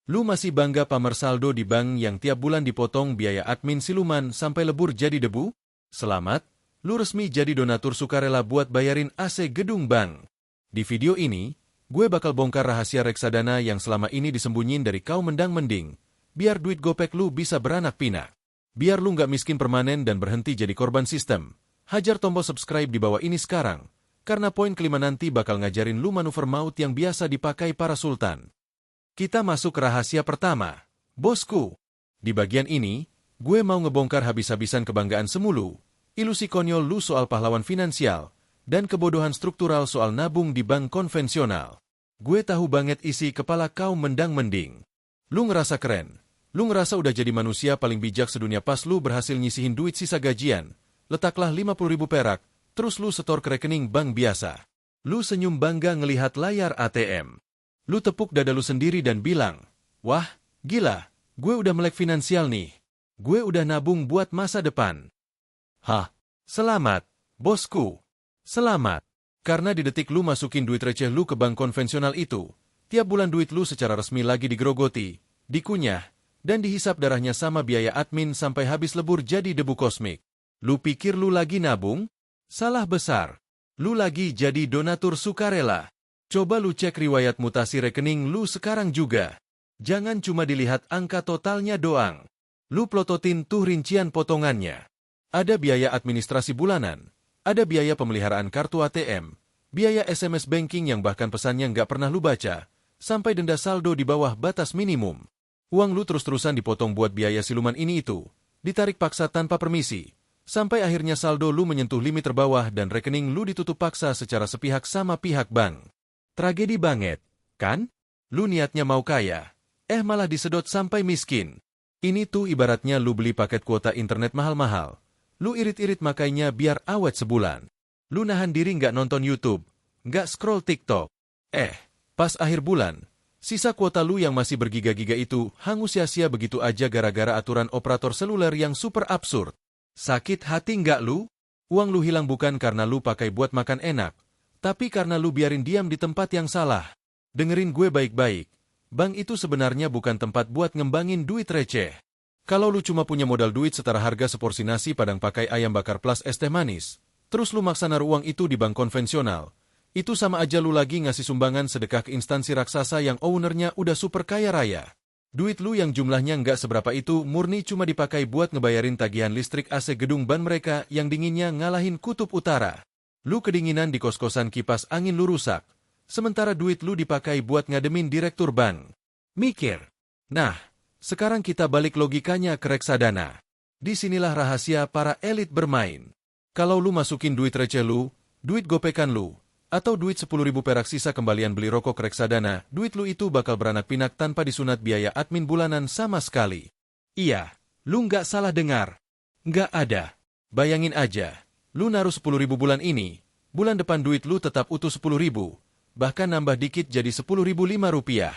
Lu masih bangga pamer saldo di bank yang tiap bulan dipotong biaya admin siluman sampai lebur jadi debu? Selamat, lu resmi jadi donatur sukarela buat bayarin AC gedung bank. Di video ini, gue bakal bongkar rahasia reksadana yang selama ini disembunyiin dari kaum mendang-mending, biar duit gopek lu bisa beranak pinak. Biar lu nggak miskin permanen dan berhenti jadi korban sistem. Hajar tombol subscribe di bawah ini sekarang, karena poin kelima nanti bakal ngajarin lu manuver maut yang biasa dipakai para sultan. Kita masuk ke rahasia pertama. Bosku, di bagian ini, gue mau ngebongkar habis-habisan kebanggaan semulu, ilusi konyol lu soal pahlawan finansial, dan kebodohan struktural soal nabung di bank konvensional. Gue tahu banget isi kepala kaum mendang-mending. Lu ngerasa keren. Lu ngerasa udah jadi manusia paling bijak sedunia pas lu berhasil nyisihin duit sisa gajian. Letaklah 50.000 perak, terus lu setor ke rekening bank biasa. Lu senyum bangga ngelihat layar ATM. Lu tepuk dada lu sendiri dan bilang, wah, gila, gue udah melek finansial nih. Gue udah nabung buat masa depan. Hah, selamat, bosku. Selamat. Karena di detik lu masukin duit receh lu ke bank konvensional itu, tiap bulan duit lu secara resmi lagi digerogoti, dikunyah, dan dihisap darahnya sama biaya admin sampai habis lebur jadi debu kosmik. Lu pikir lu lagi nabung? Salah besar. Lu lagi jadi donatur sukarela. Coba lu cek riwayat mutasi rekening lu sekarang juga. Jangan cuma dilihat angka totalnya doang. Lu plototin tuh rincian potongannya. Ada biaya administrasi bulanan, ada biaya pemeliharaan kartu ATM, biaya SMS banking yang bahkan pesannya nggak pernah lu baca, sampai denda saldo di bawah batas minimum. Uang lu terus-terusan dipotong buat biaya siluman ini itu, ditarik paksa tanpa permisi, sampai akhirnya saldo lu menyentuh limit terbawah dan rekening lu ditutup paksa secara sepihak sama pihak bank. Tragedi banget, kan? Lu niatnya mau kaya, malah disedot sampai miskin. Ini tuh ibaratnya lu beli paket kuota internet mahal-mahal. Lu irit-irit makainya biar awet sebulan. Lu nahan diri nggak nonton YouTube, nggak scroll TikTok. Pas akhir bulan, sisa kuota lu yang masih bergiga-giga itu hangus sia-sia begitu aja gara-gara aturan operator seluler yang super absurd. Sakit hati nggak lu? Uang lu hilang bukan karena lu pakai buat makan enak, tapi karena lu biarin diam di tempat yang salah. Dengerin gue baik-baik. Bank itu sebenarnya bukan tempat buat ngembangin duit receh. Kalau lu cuma punya modal duit setara harga seporsi nasi padang pakai ayam bakar plus es teh manis, terus lu maksa naruh uang itu di bank konvensional, itu sama aja lu lagi ngasih sumbangan sedekah ke instansi raksasa yang ownernya udah super kaya raya. Duit lu yang jumlahnya nggak seberapa itu murni cuma dipakai buat ngebayarin tagihan listrik AC gedung ban mereka yang dinginnya ngalahin kutub utara. Lu kedinginan di kos-kosan kipas angin lu rusak, sementara duit lu dipakai buat ngademin direktur bank. Mikir. Nah, sekarang kita balik logikanya ke reksadana. Disinilah rahasia para elit bermain. Kalau lu masukin duit receh lu, duit gopekan lu, atau duit 10.000 perak sisa kembalian beli rokok ke reksadana, duit lu itu bakal beranak pinak tanpa disunat biaya admin bulanan sama sekali. Iya, lu nggak salah dengar. Nggak ada. Bayangin aja. Lu naruh 10.000 bulan ini, bulan depan duit lu tetap utuh 10.000, bahkan nambah dikit jadi 10.005 rupiah.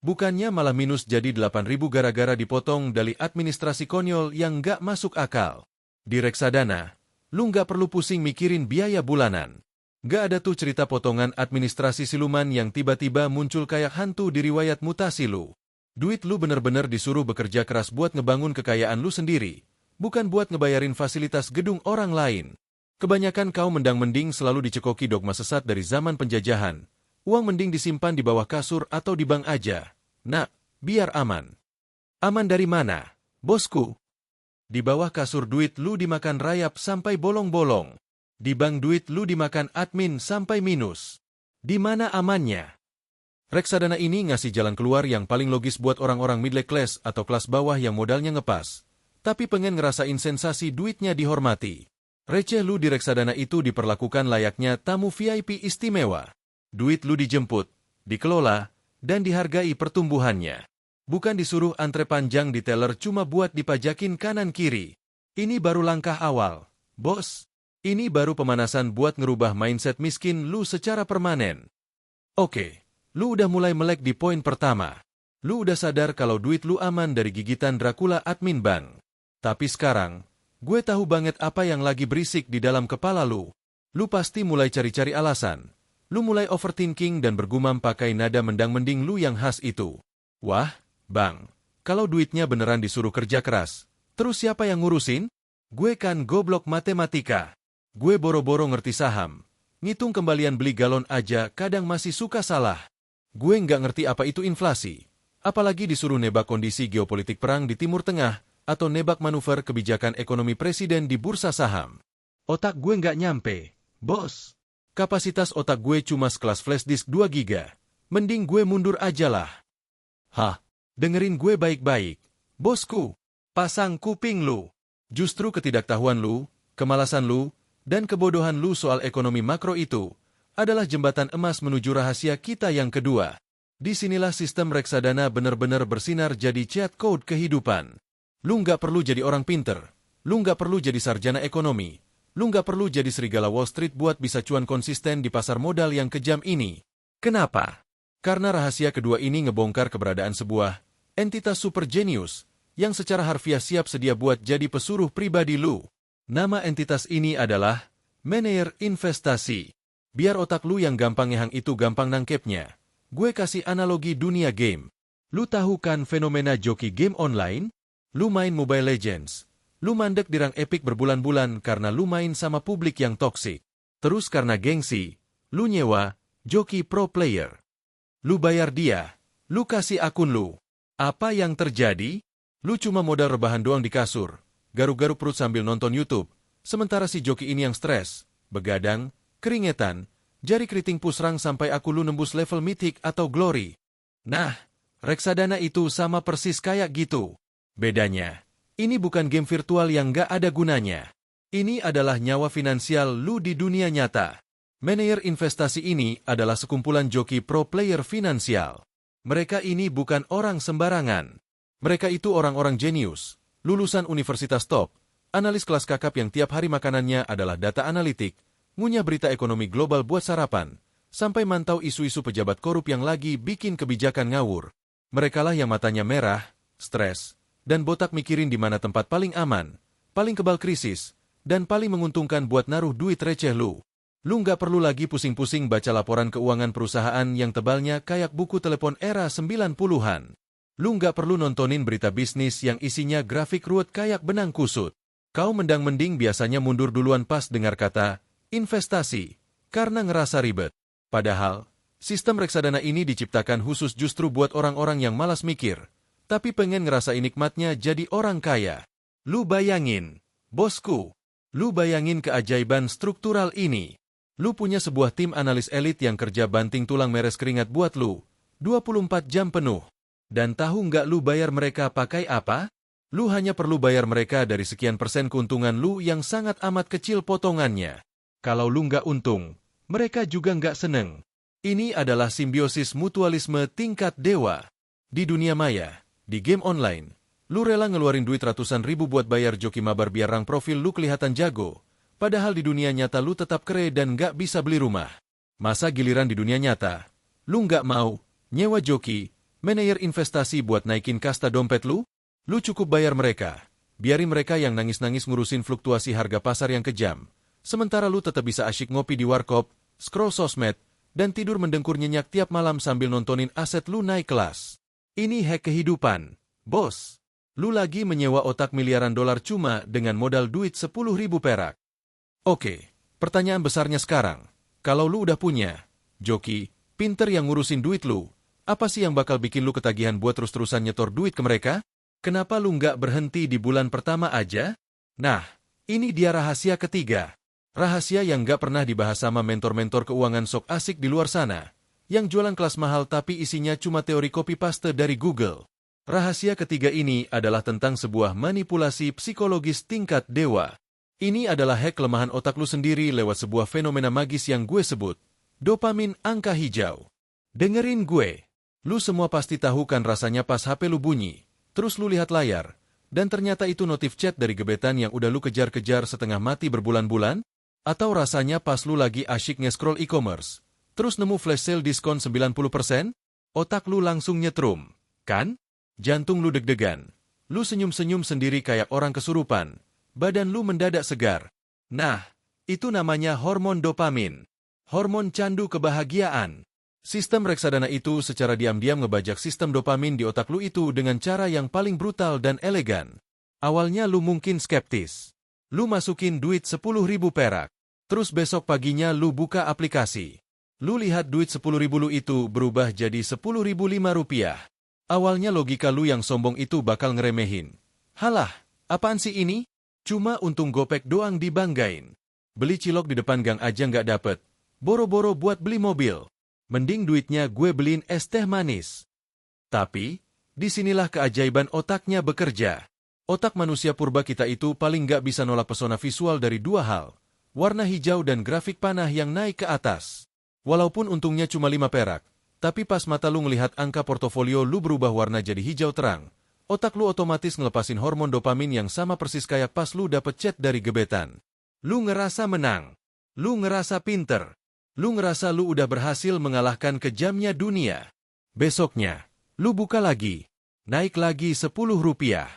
Bukannya malah minus jadi 8.000 gara-gara dipotong dari administrasi konyol yang nggak masuk akal. Di reksadana, lu nggak perlu pusing mikirin biaya bulanan. Nggak ada tuh cerita potongan administrasi siluman yang tiba-tiba muncul kayak hantu di riwayat mutasi lu. Duit lu bener-bener disuruh bekerja keras buat ngebangun kekayaan lu sendiri, bukan buat ngebayarin fasilitas gedung orang lain. Kebanyakan kaum mendang-mending selalu dicekoki dogma sesat dari zaman penjajahan. Uang mending disimpan di bawah kasur atau di bank aja. Nah, biar aman. Aman dari mana, bosku? Di bawah kasur duit lu dimakan rayap sampai bolong-bolong. Di bank duit lu dimakan admin sampai minus. Di mana amannya? Reksadana ini ngasih jalan keluar yang paling logis buat orang-orang middle class atau kelas bawah yang modalnya ngepas, tapi pengen ngerasain sensasi duitnya dihormati. Receh lu di reksadana itu diperlakukan layaknya tamu VIP istimewa. Duit lu dijemput, dikelola, dan dihargai pertumbuhannya. Bukan disuruh antre panjang di teller cuma buat dipajakin kanan-kiri. Ini baru langkah awal, bos. Ini baru pemanasan buat ngerubah mindset miskin lu secara permanen. Oke, lu udah mulai melek di poin pertama. Lu udah sadar kalau duit lu aman dari gigitan Dracula admin bank. Tapi sekarang, gue tahu banget apa yang lagi berisik di dalam kepala lu. Lu pasti mulai cari-cari alasan. Lu mulai overthinking dan bergumam pakai nada mendang-mending lu yang khas itu. Wah, Bang, kalau duitnya beneran disuruh kerja keras, terus siapa yang ngurusin? Gue kan goblok matematika. Gue boro-boro ngerti saham. Ngitung kembalian beli galon aja kadang masih suka salah. Gue nggak ngerti apa itu inflasi. Apalagi disuruh nebak kondisi geopolitik perang di Timur Tengah atau nebak manuver kebijakan ekonomi presiden di bursa saham. Otak gue nggak nyampe, bos. Kapasitas otak gue cuma sekelas flash disk 2 giga. Mending gue mundur aja lah. Hah, dengerin gue baik-baik. Bosku, pasang kuping lu. Justru ketidaktahuan lu, kemalasan lu, dan kebodohan lu soal ekonomi makro itu adalah jembatan emas menuju rahasia kita yang kedua. Disinilah sistem reksadana benar-benar bersinar jadi cheat code kehidupan. Lu nggak perlu jadi orang pinter. Lu nggak perlu jadi sarjana ekonomi. Lu nggak perlu jadi serigala Wall Street buat bisa cuan konsisten di pasar modal yang kejam ini. Kenapa? Karena rahasia kedua ini ngebongkar keberadaan sebuah entitas super jenius yang secara harfiah siap sedia buat jadi pesuruh pribadi lu. Nama entitas ini adalah manajer investasi. Biar otak lu yang gampang ngehang itu gampang nangkepnya. Gue kasih analogi dunia game. Lu tahu kan fenomena joki game online? Lu main Mobile Legends. Lu mandek di rang epic berbulan-bulan karena lu main sama publik yang toksik. Terus karena gengsi, lu nyewa joki pro player. Lu bayar dia. Lu kasih akun lu. Apa yang terjadi? Lu cuma modal rebahan doang di kasur. Garuk-garuk perut sambil nonton YouTube. Sementara si joki ini yang stres, begadang, keringetan, jari keriting pusrang sampai aku lu nembus level mythic atau glory. Nah, reksadana itu sama persis kayak gitu. Bedanya, ini bukan game virtual yang gak ada gunanya. Ini adalah nyawa finansial lu di dunia nyata. Manajer investasi ini adalah sekumpulan joki pro player finansial. Mereka ini bukan orang sembarangan. Mereka itu orang-orang jenius, lulusan universitas top, analis kelas kakap yang tiap hari makanannya adalah data analitik, ngunyah berita ekonomi global buat sarapan, sampai mantau isu-isu pejabat korup yang lagi bikin kebijakan ngawur. Merekalah yang matanya merah, stres, dan botak mikirin di mana tempat paling aman, paling kebal krisis, dan paling menguntungkan buat naruh duit receh lu. Lu nggak perlu lagi pusing-pusing baca laporan keuangan perusahaan yang tebalnya kayak buku telepon era 90-an. Lu nggak perlu nontonin berita bisnis yang isinya grafik ruwet kayak benang kusut. Kau mendang-mending biasanya mundur duluan pas dengar kata investasi, karena ngerasa ribet. Padahal, sistem reksadana ini diciptakan khusus justru buat orang-orang yang malas mikir, tapi pengen ngerasain nikmatnya jadi orang kaya. Lu bayangin, bosku, lu bayangin keajaiban struktural ini. Lu punya sebuah tim analis elit yang kerja banting tulang meres keringat buat lu, 24 jam penuh. Dan tahu nggak lu bayar mereka pakai apa? Lu hanya perlu bayar mereka dari sekian persen keuntungan lu yang sangat amat kecil potongannya. Kalau lu nggak untung, mereka juga nggak seneng. Ini adalah simbiosis mutualisme tingkat dewa. Di dunia maya, di game online, lu rela ngeluarin duit ratusan ribu buat bayar joki mabar biar rang profil lu kelihatan jago. Padahal di dunia nyata lu tetap kere dan nggak bisa beli rumah. Masa giliran di dunia nyata, lu nggak mau nyewa joki, manajer investasi buat naikin kasta dompet lu? Lu cukup bayar mereka. Biarin mereka yang nangis-nangis ngurusin fluktuasi harga pasar yang kejam. Sementara lu tetap bisa asyik ngopi di warkop, scroll sosmed, dan tidur mendengkur nyenyak tiap malam sambil nontonin aset lu naik kelas. Ini hack kehidupan, bos. Lu lagi menyewa otak miliaran dolar cuma dengan modal duit 10.000 perak. Oke, pertanyaan besarnya sekarang. Kalau lu udah punya joki, pinter yang ngurusin duit lu, apa sih yang bakal bikin lu ketagihan buat terus-terusan nyetor duit ke mereka? Kenapa lu nggak berhenti di bulan pertama aja? Nah, ini dia rahasia ketiga. Rahasia yang nggak pernah dibahas sama mentor-mentor keuangan sok asik di luar sana, yang jualan kelas mahal tapi isinya cuma teori copy-paste dari Google. Rahasia ketiga ini adalah tentang sebuah manipulasi psikologis tingkat dewa. Ini adalah hack kelemahan otak lu sendiri lewat sebuah fenomena magis yang gue sebut, dopamin angka hijau. Dengerin gue. Lu semua pasti tahu kan rasanya pas HP lu bunyi, terus lu lihat layar, dan ternyata itu notif chat dari gebetan yang udah lu kejar-kejar setengah mati berbulan-bulan? Atau rasanya pas lu lagi asyik nge-scroll e-commerce, terus nemu flash sale diskon 90%? Otak lu langsung nyetrum, kan? Jantung lu deg-degan. Lu senyum-senyum sendiri kayak orang kesurupan. Badan lu mendadak segar. Nah, itu namanya hormon dopamin. Hormon candu kebahagiaan. Sistem reksadana itu secara diam-diam ngebajak sistem dopamin di otak lu itu dengan cara yang paling brutal dan elegan. Awalnya lu mungkin skeptis. Lu masukin duit 10.000 perak. Terus besok paginya lu buka aplikasi. Lu lihat duit 10.000 lu itu berubah jadi 10.005 rupiah. Awalnya logika lu yang sombong itu bakal ngeremehin. Halah, apaan sih ini? Cuma untung gopek doang dibanggain. Beli cilok di depan gang aja nggak dapet. Boro-boro buat beli mobil. Mending duitnya gue beliin es teh manis. Tapi, disinilah keajaiban otaknya bekerja. Otak manusia purba kita itu paling nggak bisa nolak pesona visual dari dua hal. Warna hijau dan grafik panah yang naik ke atas. Walaupun untungnya cuma 5 perak, tapi pas mata lu ngelihat angka portofolio lu berubah warna jadi hijau terang, otak lu otomatis ngelepasin hormon dopamin yang sama persis kayak pas lu dapet chat dari gebetan. Lu ngerasa menang. Lu ngerasa pinter. Lu ngerasa lu udah berhasil mengalahkan kejamnya dunia. Besoknya, lu buka lagi. Naik lagi 10 rupiah.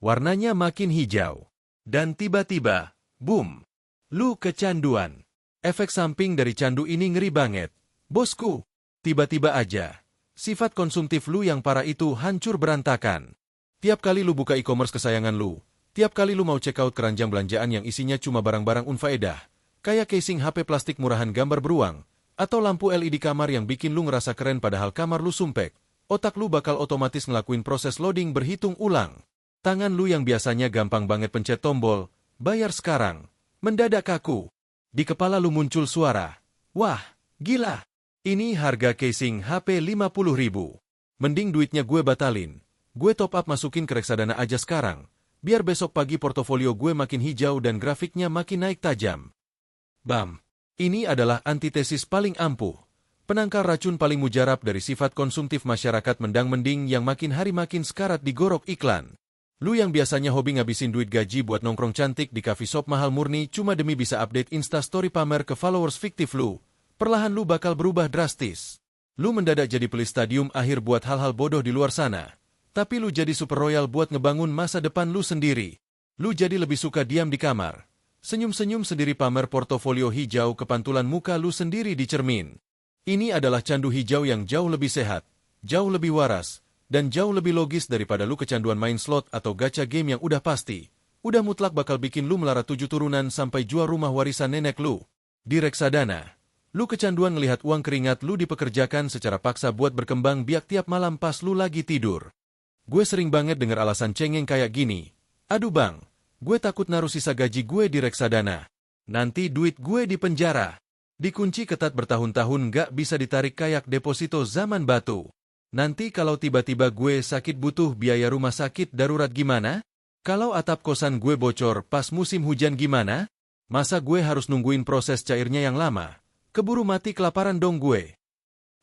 Warnanya makin hijau. Dan tiba-tiba, boom. Lu kecanduan. Efek samping dari candu ini ngeri banget. Bosku, tiba-tiba aja. Sifat konsumtif lu yang parah itu hancur berantakan. Tiap kali lu buka e-commerce kesayangan lu, tiap kali lu mau check out keranjang belanjaan yang isinya cuma barang-barang unfaedah, kayak casing HP plastik murahan gambar beruang, atau lampu LED kamar yang bikin lu ngerasa keren padahal kamar lu sumpek, otak lu bakal otomatis ngelakuin proses loading berhitung ulang. Tangan lu yang biasanya gampang banget pencet tombol, bayar sekarang, mendadak kaku. Di kepala lu muncul suara, wah, gila, ini harga casing HP 50.000. Mending duitnya gue batalin. Gue top up masukin ke reksadana aja sekarang, biar besok pagi portofolio gue makin hijau dan grafiknya makin naik tajam. Bam! Ini adalah antitesis paling ampuh. Penangkal racun paling mujarab dari sifat konsumtif masyarakat mendang-mending yang makin hari makin sekarat digorok iklan. Lu yang biasanya hobi ngabisin duit gaji buat nongkrong cantik di coffee shop mahal murni cuma demi bisa update instastory pamer ke followers fiktif lu, perlahan lu bakal berubah drastis. Lu mendadak jadi pelis stadium akhir buat hal-hal bodoh di luar sana. Tapi lu jadi super royal buat ngebangun masa depan lu sendiri. Lu jadi lebih suka diam di kamar. Senyum-senyum sendiri pamer portofolio hijau ke pantulan muka lu sendiri di cermin. Ini adalah candu hijau yang jauh lebih sehat, jauh lebih waras, dan jauh lebih logis daripada lu kecanduan main slot atau gacha game yang udah pasti. Udah mutlak bakal bikin lu melarat 7 turunan sampai jual rumah warisan nenek lu. Di reksadana, lu kecanduan ngelihat uang keringat lu dipekerjakan secara paksa buat berkembang biak tiap malam pas lu lagi tidur. Gue sering banget denger alasan cengeng kayak gini. Aduh bang, gue takut naruh sisa gaji gue di reksadana. Nanti duit gue di penjara. Dikunci ketat bertahun-tahun gak bisa ditarik kayak deposito zaman batu. Nanti kalau tiba-tiba gue sakit butuh biaya rumah sakit darurat gimana? Kalau atap kosan gue bocor pas musim hujan gimana? Masa gue harus nungguin proses cairnya yang lama? Keburu mati kelaparan dong gue.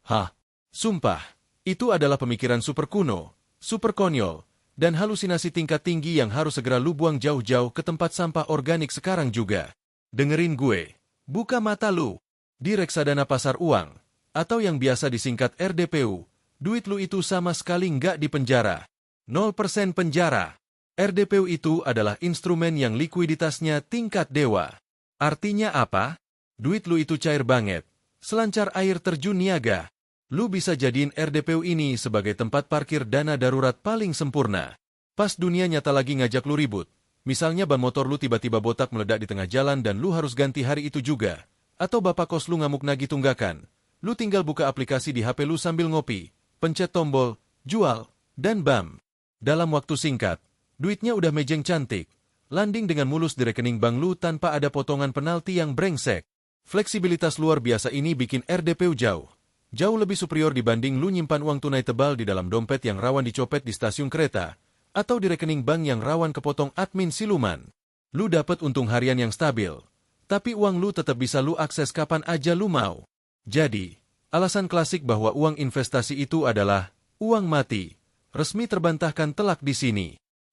Hah, sumpah, itu adalah pemikiran super kuno, super konyol, dan halusinasi tingkat tinggi yang harus segera lu buang jauh-jauh ke tempat sampah organik sekarang juga. Dengerin gue, buka mata lu. Di reksadana pasar uang, atau yang biasa disingkat RDPU, duit lu itu sama sekali nggak dipenjara. 0% penjara. RDPU itu adalah instrumen yang likuiditasnya tingkat dewa. Artinya apa? Duit lu itu cair banget, selancar air terjun niaga. Lu bisa jadiin RDPU ini sebagai tempat parkir dana darurat paling sempurna. Pas dunia nyata lagi ngajak lu ribut, misalnya ban motor lu tiba-tiba botak meledak di tengah jalan dan lu harus ganti hari itu juga, atau bapak kos lu ngamuk nagih tunggakan, lu tinggal buka aplikasi di HP lu sambil ngopi, pencet tombol, jual, dan bam. Dalam waktu singkat, duitnya udah mejeng cantik, landing dengan mulus di rekening bank lu tanpa ada potongan penalti yang brengsek. Fleksibilitas luar biasa ini bikin RDPU jauh lebih superior dibanding lu nyimpan uang tunai tebal di dalam dompet yang rawan dicopet di stasiun kereta, atau di rekening bank yang rawan kepotong admin siluman. Lu dapat untung harian yang stabil, tapi uang lu tetap bisa lu akses kapan aja lu mau. Jadi, alasan klasik bahwa uang investasi itu adalah uang mati, resmi terbantahkan telak di sini.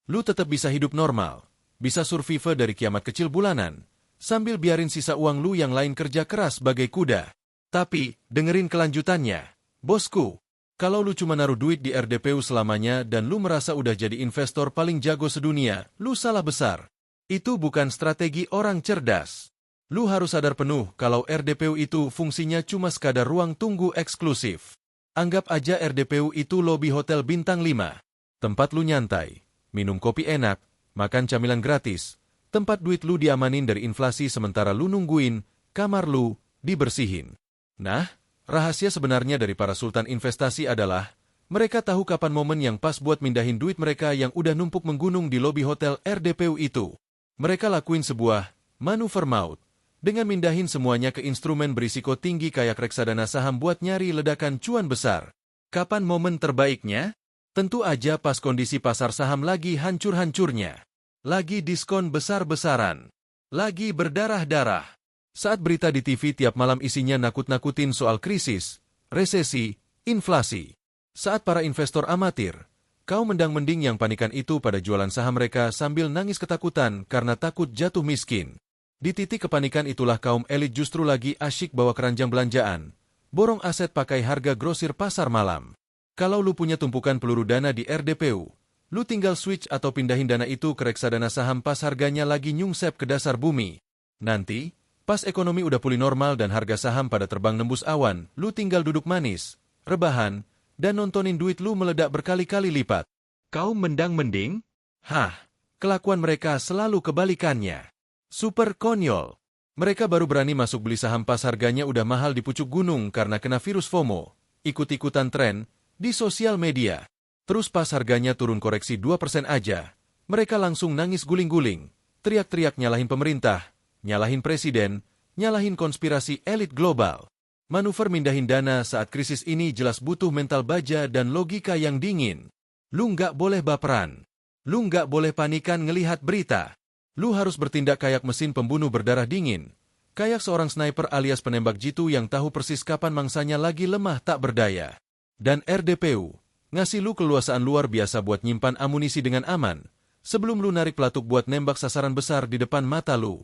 Lu tetap bisa hidup normal, bisa survive dari kiamat kecil bulanan, sambil biarin sisa uang lu yang lain kerja keras bagai kuda. Tapi, dengerin kelanjutannya. Bosku, kalau lu cuma naruh duit di RDPU selamanya dan lu merasa udah jadi investor paling jago sedunia, lu salah besar. Itu bukan strategi orang cerdas. Lu harus sadar penuh kalau RDPU itu fungsinya cuma sekadar ruang tunggu eksklusif. Anggap aja RDPU itu lobi hotel bintang 5. Tempat lu nyantai, minum kopi enak, makan camilan gratis. Tempat duit lu diamanin dari inflasi sementara lu nungguin kamar lu dibersihin. Nah, rahasia sebenarnya dari para sultan investasi adalah mereka tahu kapan momen yang pas buat mindahin duit mereka yang udah numpuk menggunung di lobi hotel RDPU itu. Mereka lakuin sebuah manuver maut dengan mindahin semuanya ke instrumen berisiko tinggi kayak reksadana saham buat nyari ledakan cuan besar. Kapan momen terbaiknya? Tentu aja pas kondisi pasar saham lagi hancur-hancurnya. Lagi diskon besar-besaran. Lagi berdarah-darah. Saat berita di TV tiap malam isinya nakut-nakutin soal krisis, resesi, inflasi. Saat para investor amatir, kaum mendang-mending yang panikan itu pada jualan saham mereka sambil nangis ketakutan karena takut jatuh miskin. Di titik kepanikan itulah kaum elit justru lagi asyik bawa keranjang belanjaan, borong aset pakai harga grosir pasar malam. Kalau lu punya tumpukan peluru dana di RDPU, lu tinggal switch atau pindahin dana itu ke reksadana saham pas harganya lagi nyungsep ke dasar bumi. Nanti, pas ekonomi udah pulih normal dan harga saham pada terbang nembus awan, lu tinggal duduk manis, rebahan, dan nontonin duit lu meledak berkali-kali lipat. Kaum mendang-mending? Hah, kelakuan mereka selalu kebalikannya. Super konyol. Mereka baru berani masuk beli saham pas harganya udah mahal di pucuk gunung karena kena virus FOMO, ikut-ikutan tren di sosial media. Terus pas harganya turun koreksi 2% aja, mereka langsung nangis guling-guling, teriak-teriak nyalahin pemerintah, nyalahin presiden, nyalahin konspirasi elit global. Manuver mindahin dana saat krisis ini jelas butuh mental baja dan logika yang dingin. Lu nggak boleh baperan. Lu nggak boleh panikan ngelihat berita. Lu harus bertindak kayak mesin pembunuh berdarah dingin. Kayak seorang sniper alias penembak jitu yang tahu persis kapan mangsanya lagi lemah tak berdaya. Dan RDPU ngasih lu keluasaan luar biasa buat nyimpan amunisi dengan aman, sebelum lu narik pelatuk buat nembak sasaran besar di depan mata lu.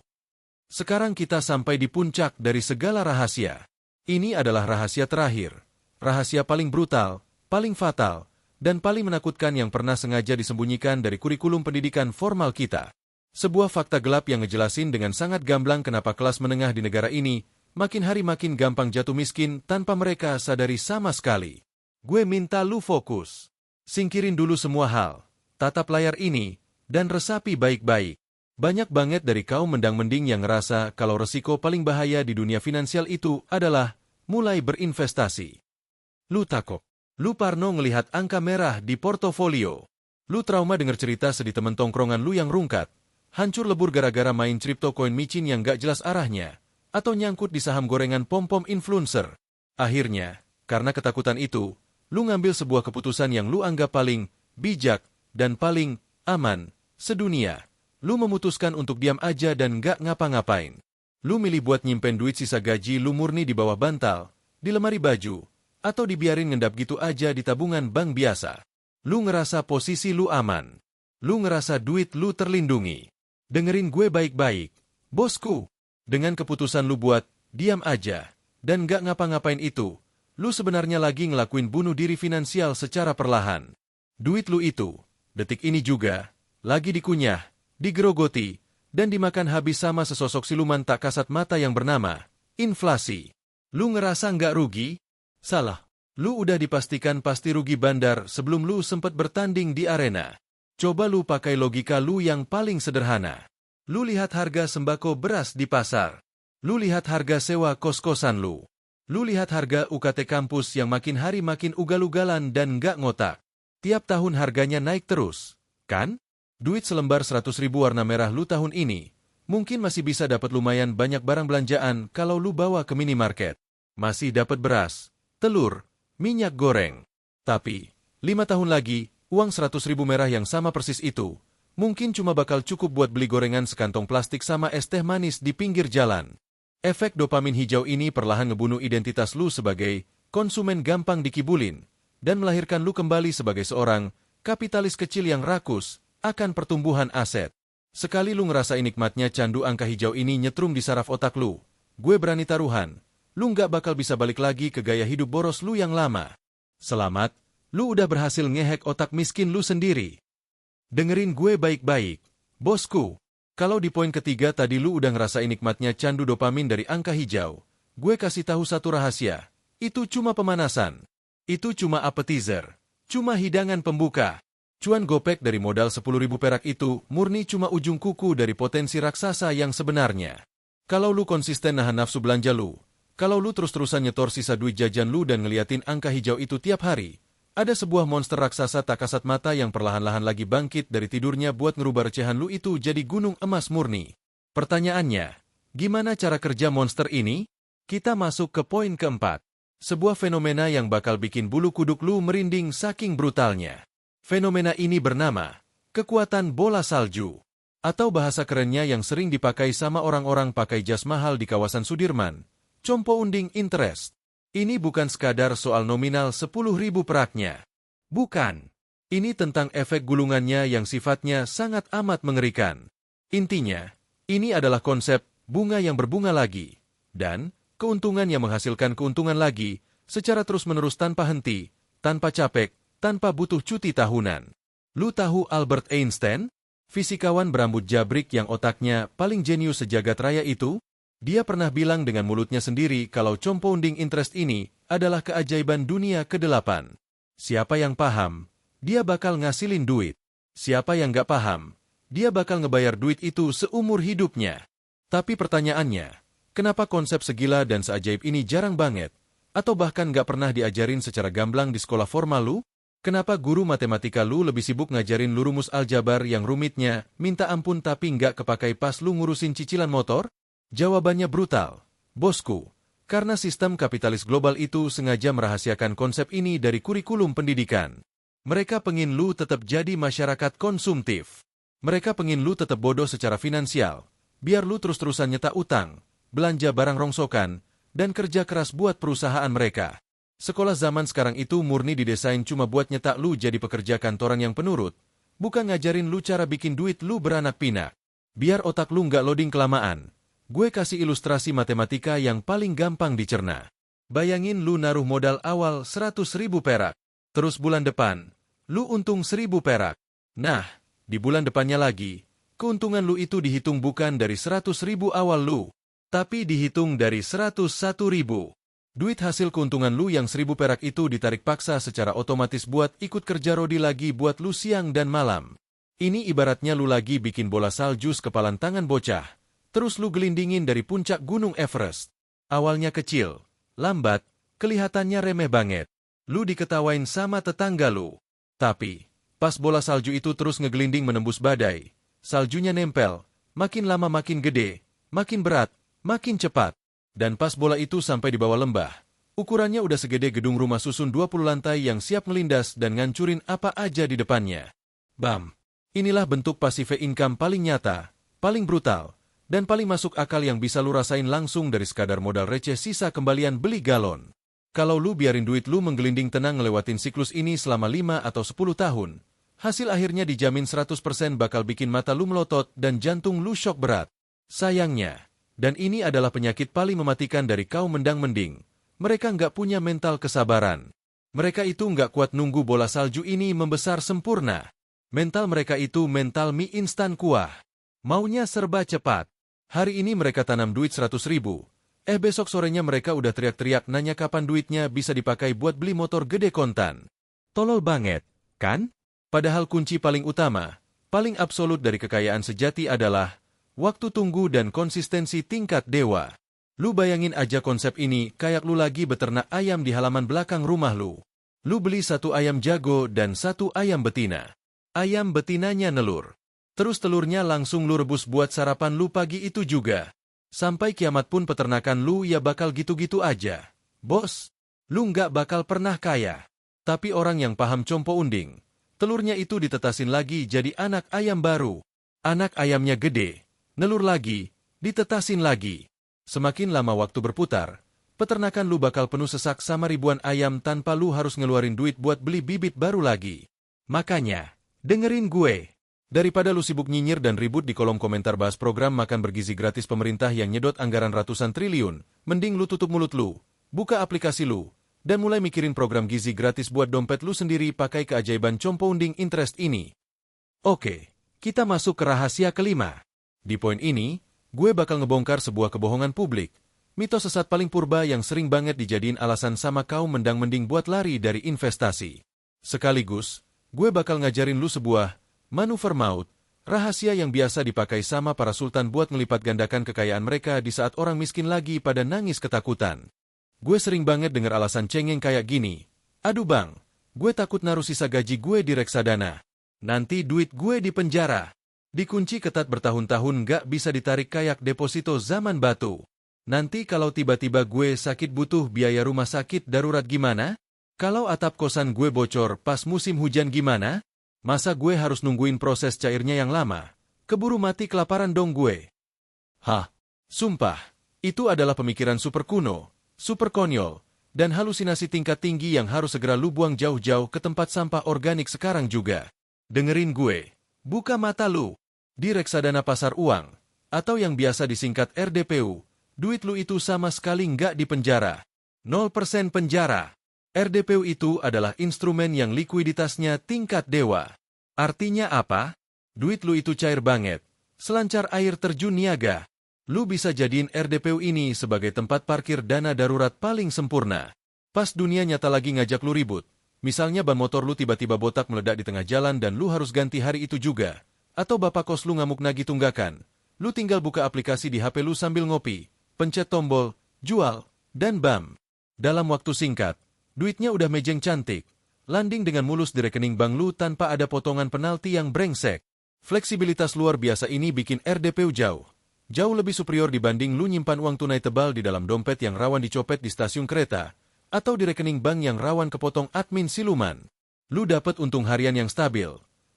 Sekarang kita sampai di puncak dari segala rahasia. Ini adalah rahasia terakhir, rahasia paling brutal, paling fatal, dan paling menakutkan yang pernah sengaja disembunyikan dari kurikulum pendidikan formal kita. Sebuah fakta gelap yang ngejelasin dengan sangat gamblang kenapa kelas menengah di negara ini makin hari makin gampang jatuh miskin tanpa mereka sadari sama sekali. Gue minta lu fokus. Singkirin dulu semua hal, tatap layar ini, dan resapi baik-baik. Banyak banget dari kaum mendang-mending yang ngerasa kalau resiko paling bahaya di dunia finansial itu adalah mulai berinvestasi. Lu takut. Lu parno ngelihat angka merah di portofolio. Lu trauma denger cerita sedih temen tongkrongan lu yang rungkat, hancur lebur gara-gara main crypto coin micin yang gak jelas arahnya, atau nyangkut di saham gorengan pom-pom influencer. Akhirnya, karena ketakutan itu, lu ngambil sebuah keputusan yang lu anggap paling bijak dan paling aman sedunia. Lu memutuskan untuk diam aja dan gak ngapa-ngapain. Lu milih buat nyimpen duit sisa gaji lu murni di bawah bantal, di lemari baju, atau dibiarin ngendap gitu aja di tabungan bank biasa. Lu ngerasa posisi lu aman. Lu ngerasa duit lu terlindungi. Dengerin gue baik-baik, bosku. Dengan keputusan lu buat diam aja dan gak ngapa-ngapain itu, lu sebenarnya lagi ngelakuin bunuh diri finansial secara perlahan. Duit lu itu, detik ini juga, lagi dikunyah, digerogoti, dan dimakan habis sama sesosok siluman tak kasat mata yang bernama inflasi. Lu ngerasa nggak rugi? Salah. Lu udah dipastikan pasti rugi bandar sebelum lu sempat bertanding di arena. Coba lu pakai logika lu yang paling sederhana. Lu lihat harga sembako beras di pasar. Lu lihat harga sewa kos-kosan lu. Lu lihat harga UKT kampus yang makin hari makin ugal-ugalan dan nggak ngotak. Tiap tahun harganya naik terus, kan? Duit selembar 100.000 warna merah lu tahun ini, mungkin masih bisa dapat lumayan banyak barang belanjaan kalau lu bawa ke minimarket. Masih dapat beras, telur, minyak goreng. Tapi, 5 tahun lagi, uang 100.000 merah yang sama persis itu, mungkin cuma bakal cukup buat beli gorengan sekantong plastik sama es teh manis di pinggir jalan. Efek dopamin hijau ini perlahan ngebunuh identitas lu sebagai konsumen gampang dikibulin, dan melahirkan lu kembali sebagai seorang kapitalis kecil yang rakus akan pertumbuhan aset. Sekali lu ngerasain nikmatnya candu angka hijau ini nyetrum di saraf otak lu, gue berani taruhan, lu nggak bakal bisa balik lagi ke gaya hidup boros lu yang lama. Selamat, lu udah berhasil ngehek otak miskin lu sendiri. Dengerin gue baik-baik, bosku. Kalau di poin ketiga tadi lu udah ngerasain nikmatnya candu dopamin dari angka hijau, gue kasih tahu satu rahasia. Itu cuma pemanasan. Itu cuma appetizer. Cuma hidangan pembuka. Cuan gopek dari modal 10.000 perak itu murni cuma ujung kuku dari potensi raksasa yang sebenarnya. Kalau lu konsisten nahan nafsu belanja lu, kalau lu terus-terusan nyetor sisa duit jajan lu dan ngeliatin angka hijau itu tiap hari, ada sebuah monster raksasa tak kasat mata yang perlahan-lahan lagi bangkit dari tidurnya buat ngerubah recehan lu itu jadi gunung emas murni. Pertanyaannya, gimana cara kerja monster ini? Kita masuk ke poin keempat. Sebuah fenomena yang bakal bikin bulu kuduk lu merinding saking brutalnya. Fenomena ini bernama kekuatan bola salju. Atau bahasa kerennya yang sering dipakai sama orang-orang pakai jas mahal di kawasan Sudirman, compounding interest. Ini bukan sekadar soal nominal 10.000 peraknya. Bukan. Ini tentang efek gulungannya yang sifatnya sangat amat mengerikan. Intinya, ini adalah konsep bunga yang berbunga lagi. Dan keuntungan yang menghasilkan keuntungan lagi secara terus-menerus tanpa henti, tanpa capek, tanpa butuh cuti tahunan. Lu tahu Albert Einstein? Fisikawan berambut jabrik yang otaknya paling jenius sejagat raya itu? Dia pernah bilang dengan mulutnya sendiri kalau compounding interest ini adalah keajaiban dunia ke-8. Siapa yang paham, dia bakal ngasilin duit. Siapa yang nggak paham, dia bakal ngebayar duit itu seumur hidupnya. Tapi pertanyaannya, kenapa konsep segila dan seajaib ini jarang banget? Atau bahkan nggak pernah diajarin secara gamblang di sekolah formal lu? Kenapa guru matematika lu lebih sibuk ngajarin lu rumus aljabar yang rumitnya minta ampun tapi nggak kepakai pas lu ngurusin cicilan motor? Jawabannya brutal. Bosku, karena sistem kapitalis global itu sengaja merahasiakan konsep ini dari kurikulum pendidikan. Mereka pengin lu tetap jadi masyarakat konsumtif. Mereka pengin lu tetap bodoh secara finansial, biar lu terus-terusan nyetak utang, belanja barang rongsokan, dan kerja keras buat perusahaan mereka. Sekolah zaman sekarang itu murni didesain cuma buat nyetak lu jadi pekerja kantoran yang penurut, bukan ngajarin lu cara bikin duit lu beranak pinak. Biar otak lu nggak loading kelamaan, gue kasih ilustrasi matematika yang paling gampang dicerna. Bayangin lu naruh modal awal 100.000 perak, terus bulan depan, lu untung 1.000 perak. Nah, di bulan depannya lagi, keuntungan lu itu dihitung bukan dari 100.000 awal lu, tapi dihitung dari 101.000. Duit hasil keuntungan lu yang 1.000 perak itu ditarik paksa secara otomatis buat ikut kerja rodi lagi buat lu siang dan malam. Ini ibaratnya lu lagi bikin bola salju kepalan tangan bocah, terus lu gelindingin dari puncak gunung Everest. Awalnya kecil, lambat, kelihatannya remeh banget. Lu diketawain sama tetangga lu. Tapi, pas bola salju itu terus ngegelinding menembus badai, saljunya nempel, makin lama makin gede, makin berat, makin cepat. Dan pas bola itu sampai di bawah lembah, ukurannya udah segede gedung rumah susun 20 lantai yang siap ngelindas dan ngancurin apa aja di depannya. Bam! Inilah bentuk passive income paling nyata, paling brutal, dan paling masuk akal yang bisa lu rasain langsung dari sekadar modal receh sisa kembalian beli galon. Kalau lu biarin duit lu menggelinding tenang ngelewatin siklus ini selama 5 atau 10 tahun, hasil akhirnya dijamin 100% bakal bikin mata lu melotot dan jantung lu syok berat. Sayangnya, dan ini adalah penyakit paling mematikan dari kaum mendang-mending, mereka nggak punya mental kesabaran. Mereka itu nggak kuat nunggu bola salju ini membesar sempurna. Mental mereka itu mental mie instan kuah. Maunya serba cepat. Hari ini mereka tanam duit 100.000. Besok sorenya mereka udah teriak-teriak nanya kapan duitnya bisa dipakai buat beli motor gede kontan. Tolol banget, kan? Padahal kunci paling utama, paling absolut dari kekayaan sejati adalah waktu tunggu dan konsistensi tingkat dewa. Lu bayangin aja konsep ini kayak lu lagi beternak ayam di halaman belakang rumah lu. Lu beli 1 ayam jago dan 1 ayam betina. Ayam betinanya nelur. Terus telurnya langsung lu rebus buat sarapan lu pagi itu juga. Sampai kiamat pun peternakan lu ya bakal gitu-gitu aja. Bos, lu nggak bakal pernah kaya. Tapi orang yang paham compounding, telurnya itu ditetasin lagi jadi anak ayam baru. Anak ayamnya gede, nelur lagi, ditetasin lagi. Semakin lama waktu berputar, peternakan lu bakal penuh sesak sama ribuan ayam tanpa lu harus ngeluarin duit buat beli bibit baru lagi. Makanya, dengerin gue. Daripada lu sibuk nyinyir dan ribut di kolom komentar bahas program makan bergizi gratis pemerintah yang nyedot anggaran ratusan triliun, mending lu tutup mulut lu, buka aplikasi lu, dan mulai mikirin program gizi gratis buat dompet lu sendiri pakai keajaiban compounding interest ini. Oke, kita masuk ke rahasia kelima. Di poin ini, gue bakal ngebongkar sebuah kebohongan publik, mitos sesat paling purba yang sering banget dijadiin alasan sama kaum mendang-mending buat lari dari investasi. Sekaligus, gue bakal ngajarin lu sebuah manuver maut, rahasia yang biasa dipakai sama para sultan buat ngelipat gandakan kekayaan mereka di saat orang miskin lagi pada nangis ketakutan. Gue sering banget denger alasan cengeng kayak gini, aduh bang, gue takut naruh sisa gaji gue di reksadana. Nanti duit gue di penjara. Dikunci ketat bertahun-tahun nggak bisa ditarik kayak deposito zaman batu. Nanti kalau tiba-tiba gue sakit butuh biaya rumah sakit darurat gimana? Kalau atap kosan gue bocor pas musim hujan gimana? Masa gue harus nungguin proses cairnya yang lama? Keburu mati kelaparan dong gue. Hah? Sumpah, itu adalah pemikiran super kuno, super konyol, dan halusinasi tingkat tinggi yang harus segera lu buang jauh-jauh ke tempat sampah organik sekarang juga. Dengerin gue. Buka mata lu. Di reksadana pasar uang, atau yang biasa disingkat RDPU, duit lu itu sama sekali nggak di penjara. 0% penjara. RDPU itu adalah instrumen yang likuiditasnya tingkat dewa. Artinya apa? Duit lu itu cair banget, selancar air terjun niaga. Lu bisa jadiin RDPU ini sebagai tempat parkir dana darurat paling sempurna. Pas dunia nyata lagi ngajak lu ribut, misalnya ban motor lu tiba-tiba botak meledak di tengah jalan dan lu harus ganti hari itu juga. Atau bapak kos lu ngamuk nagih tunggakan, lu tinggal buka aplikasi di HP lu sambil ngopi, pencet tombol, jual, dan bam. Dalam waktu singkat, duitnya udah mejeng cantik, landing dengan mulus di rekening bank lu tanpa ada potongan penalti yang brengsek. Fleksibilitas luar biasa ini bikin RDPU jauh lebih superior dibanding lu nyimpan uang tunai tebal di dalam dompet yang rawan dicopet di stasiun kereta, atau di rekening bank yang rawan kepotong admin siluman. Lu dapet untung harian yang stabil,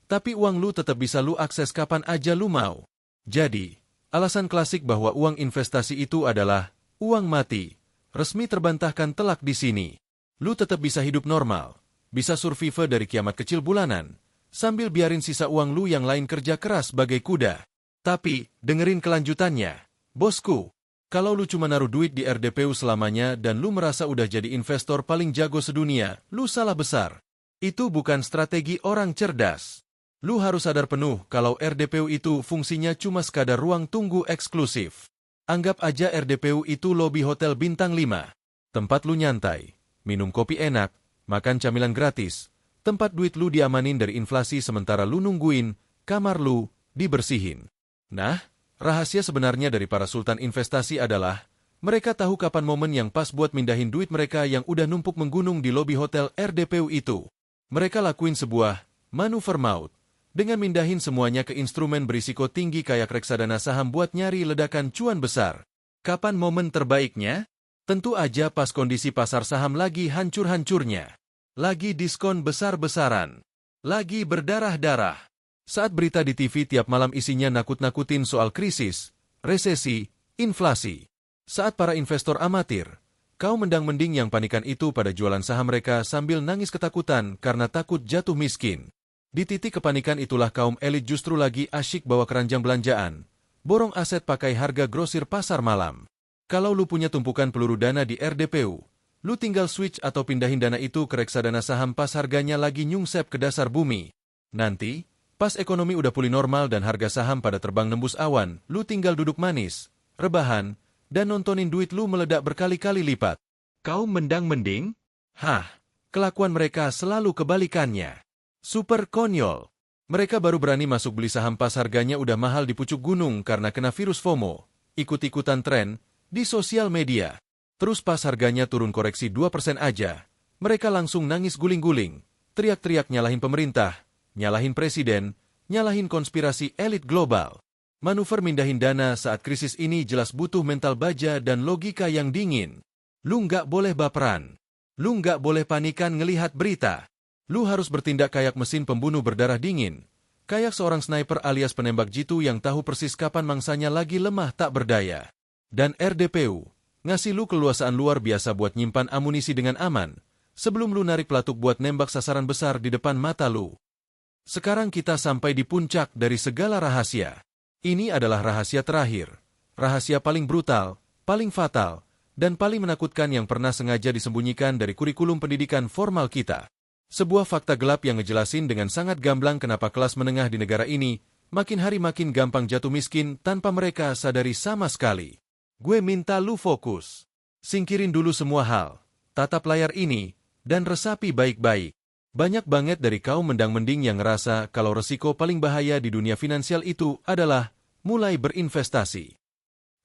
tapi uang lu tetap bisa lu akses kapan aja lu mau. Jadi, alasan klasik bahwa uang investasi itu adalah uang mati, resmi terbantahkan telak di sini. Lu tetap bisa hidup normal, bisa survive dari kiamat kecil bulanan, sambil biarin sisa uang lu yang lain kerja keras bagai kuda. Tapi, dengerin kelanjutannya. Bosku, kalau lu cuma naruh duit di RDPU selamanya dan lu merasa udah jadi investor paling jago sedunia, lu salah besar. Itu bukan strategi orang cerdas. Lu harus sadar penuh kalau RDPU itu fungsinya cuma sekadar ruang tunggu eksklusif. Anggap aja RDPU itu lobi hotel bintang 5. Tempat lu nyantai, minum kopi enak, makan camilan gratis. Tempat duit lu diamanin dari inflasi sementara lu nungguin kamar lu dibersihin. Nah, rahasia sebenarnya dari para sultan investasi adalah mereka tahu kapan momen yang pas buat mindahin duit mereka yang udah numpuk menggunung di lobi hotel RDPU itu. Mereka lakuin sebuah manuver maut dengan mindahin semuanya ke instrumen berisiko tinggi kayak reksadana saham buat nyari ledakan cuan besar. Kapan momen terbaiknya? Tentu aja pas kondisi pasar saham lagi hancur-hancurnya. Lagi diskon besar-besaran. Lagi berdarah-darah. Saat berita di TV tiap malam isinya nakut-nakutin soal krisis, resesi, inflasi. Saat para investor amatir, kaum mendang-mending yang panikan itu pada jualan saham mereka sambil nangis ketakutan karena takut jatuh miskin. Di titik kepanikan itulah kaum elit justru lagi asyik bawa keranjang belanjaan, borong aset pakai harga grosir pasar malam. Kalau lu punya tumpukan peluru dana di RDPU, lu tinggal switch atau pindahin dana itu ke reksadana saham pas harganya lagi nyungsep ke dasar bumi. Nanti, pas ekonomi udah pulih normal dan harga saham pada terbang nembus awan, lu tinggal duduk manis, rebahan, dan nontonin duit lu meledak berkali-kali lipat. Kaum mendang-mending? Hah, kelakuan mereka selalu kebalikannya. Super konyol. Mereka baru berani masuk beli saham pas harganya udah mahal di pucuk gunung karena kena virus FOMO, ikut-ikutan tren di sosial media. Terus pas harganya turun koreksi 2% aja, mereka langsung nangis guling-guling, teriak-teriak nyalahin pemerintah, nyalahin presiden, nyalahin konspirasi elit global. Manuver mindahin dana saat krisis ini jelas butuh mental baja dan logika yang dingin. Lu nggak boleh baperan. Lu nggak boleh panikan ngelihat berita. Lu harus bertindak kayak mesin pembunuh berdarah dingin. Kayak seorang sniper alias penembak jitu yang tahu persis kapan mangsanya lagi lemah tak berdaya. Dan RDPU, ngasih lu keluasaan luar biasa buat nyimpan amunisi dengan aman, sebelum lu narik pelatuk buat nembak sasaran besar di depan mata lu. Sekarang kita sampai di puncak dari segala rahasia. Ini adalah rahasia terakhir. Rahasia paling brutal, paling fatal, dan paling menakutkan yang pernah sengaja disembunyikan dari kurikulum pendidikan formal kita. Sebuah fakta gelap yang ngejelasin dengan sangat gamblang kenapa kelas menengah di negara ini makin hari makin gampang jatuh miskin tanpa mereka sadari sama sekali. Gue minta lu fokus. Singkirin dulu semua hal, tatap layar ini, dan resapi baik-baik. Banyak banget dari kaum mendang-mending yang ngerasa kalau resiko paling bahaya di dunia finansial itu adalah mulai berinvestasi.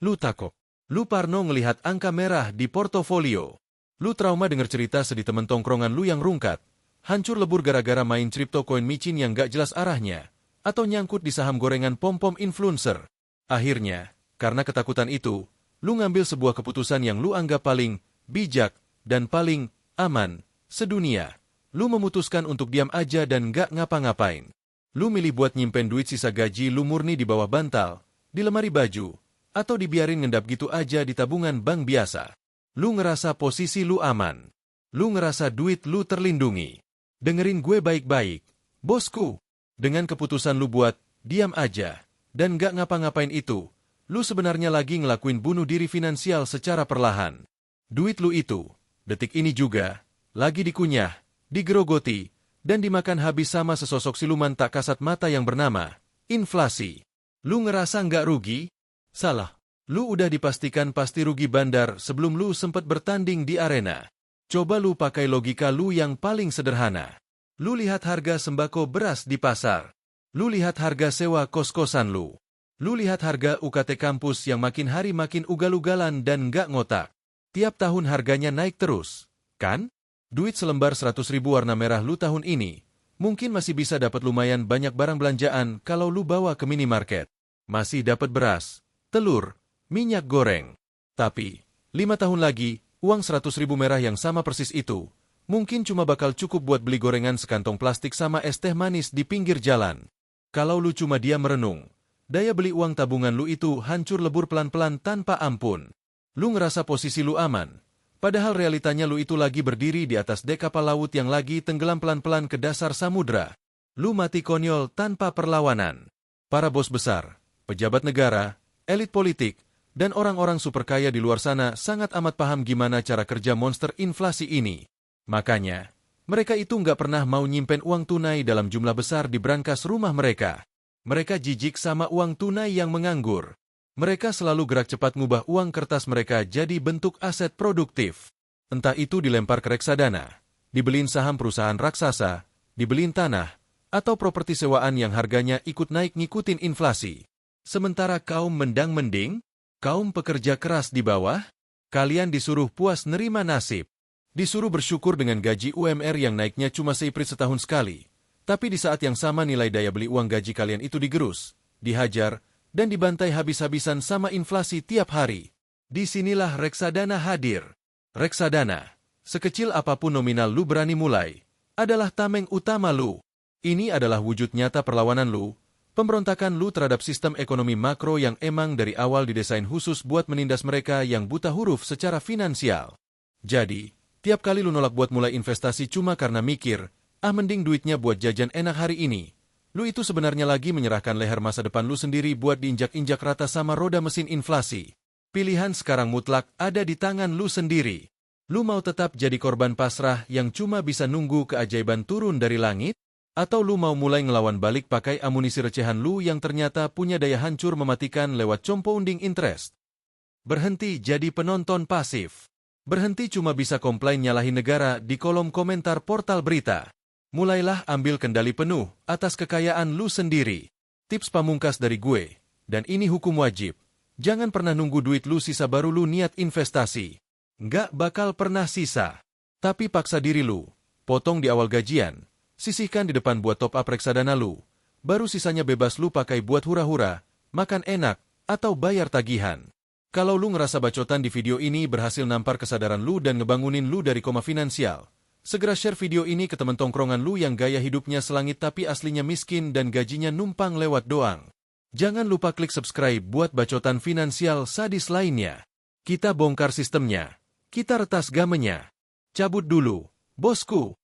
Lu takut. Lu parno ngelihat angka merah di portofolio. Lu trauma denger cerita sedih temen tongkrongan lu yang rungkat. Hancur lebur gara-gara main crypto koin micin yang gak jelas arahnya. Atau nyangkut di saham gorengan pom-pom influencer. Akhirnya, karena ketakutan itu, lu ngambil sebuah keputusan yang lu anggap paling bijak dan paling aman sedunia. Lu memutuskan untuk diam aja dan gak ngapa-ngapain. Lu milih buat nyimpen duit sisa gaji lu murni di bawah bantal, di lemari baju, atau dibiarin ngendap gitu aja di tabungan bank biasa. Lu ngerasa posisi lu aman. Lu ngerasa duit lu terlindungi. Dengerin gue baik-baik, bosku. Dengan keputusan lu buat diam aja dan gak ngapa-ngapain itu, lu sebenarnya lagi ngelakuin bunuh diri finansial secara perlahan. Duit lu itu, detik ini juga, lagi dikunyah, digerogoti, dan dimakan habis sama sesosok siluman tak kasat mata yang bernama inflasi. Lu ngerasa nggak rugi? Salah. Lu udah dipastikan pasti rugi bandar sebelum lu sempet bertanding di arena. Coba lu pakai logika lu yang paling sederhana. Lu lihat harga sembako beras di pasar. Lu lihat harga sewa kos-kosan lu. Lu lihat harga UKT kampus yang makin hari makin ugal-ugalan dan nggak ngotak. Tiap tahun harganya naik terus, kan? Duit selembar 100.000 warna merah lu tahun ini, mungkin masih bisa dapat lumayan banyak barang belanjaan kalau lu bawa ke minimarket. Masih dapat beras, telur, minyak goreng. Tapi, 5 tahun lagi, uang 100.000 merah yang sama persis itu, mungkin cuma bakal cukup buat beli gorengan sekantong plastik sama es teh manis di pinggir jalan. Kalau lu cuma diam merenung, daya beli uang tabungan lu itu hancur lebur pelan-pelan tanpa ampun. Lu ngerasa posisi lu aman, padahal realitanya lu itu lagi berdiri di atas dek kapal laut yang lagi tenggelam pelan-pelan ke dasar samudra. Lu mati konyol tanpa perlawanan. Para bos besar, pejabat negara, elit politik, dan orang-orang super kaya di luar sana sangat amat paham gimana cara kerja monster inflasi ini. Makanya, mereka itu nggak pernah mau nyimpen uang tunai dalam jumlah besar di brankas rumah mereka. Mereka jijik sama uang tunai yang menganggur. Mereka selalu gerak cepat ngubah uang kertas mereka jadi bentuk aset produktif. Entah itu dilempar ke reksadana, dibeliin saham perusahaan raksasa, dibeliin tanah, atau properti sewaan yang harganya ikut naik ngikutin inflasi. Sementara kaum mendang-mending, kaum pekerja keras di bawah, kalian disuruh puas nerima nasib. Disuruh bersyukur dengan gaji UMR yang naiknya cuma seiprit setahun sekali. Tapi di saat yang sama nilai daya beli uang gaji kalian itu digerus, dihajar, dan dibantai habis-habisan sama inflasi tiap hari. Disinilah reksadana hadir. Reksadana, sekecil apapun nominal lu berani mulai, adalah tameng utama lu. Ini adalah wujud nyata perlawanan lu, pemberontakan lu terhadap sistem ekonomi makro yang emang dari awal didesain khusus buat menindas mereka yang buta huruf secara finansial. Jadi, tiap kali lu nolak buat mulai investasi cuma karena mikir, mending duitnya buat jajan enak hari ini, lu itu sebenarnya lagi menyerahkan leher masa depan lu sendiri buat diinjak-injak rata sama roda mesin inflasi. Pilihan sekarang mutlak ada di tangan lu sendiri. Lu mau tetap jadi korban pasrah yang cuma bisa nunggu keajaiban turun dari langit? Atau lu mau mulai ngelawan balik pakai amunisi recehan lu yang ternyata punya daya hancur mematikan lewat compounding interest? Berhenti jadi penonton pasif. Berhenti cuma bisa komplain nyalahin negara di kolom komentar portal berita. Mulailah ambil kendali penuh atas kekayaan lu sendiri. Tips pamungkas dari gue, dan ini hukum wajib. Jangan pernah nunggu duit lu sisa baru lu niat investasi. Nggak bakal pernah sisa. Tapi paksa diri lu, potong di awal gajian, sisihkan di depan buat top up reksadana lu, baru sisanya bebas lu pakai buat hura-hura, makan enak, atau bayar tagihan. Kalau lu ngerasa bacotan di video ini berhasil nampar kesadaran lu dan ngebangunin lu dari koma finansial, segera share video ini ke temen tongkrongan lu yang gaya hidupnya selangit tapi aslinya miskin dan gajinya numpang lewat doang. Jangan lupa klik subscribe buat bacotan finansial sadis lainnya. Kita bongkar sistemnya. Kita retas gamenya. Cabut dulu, bosku.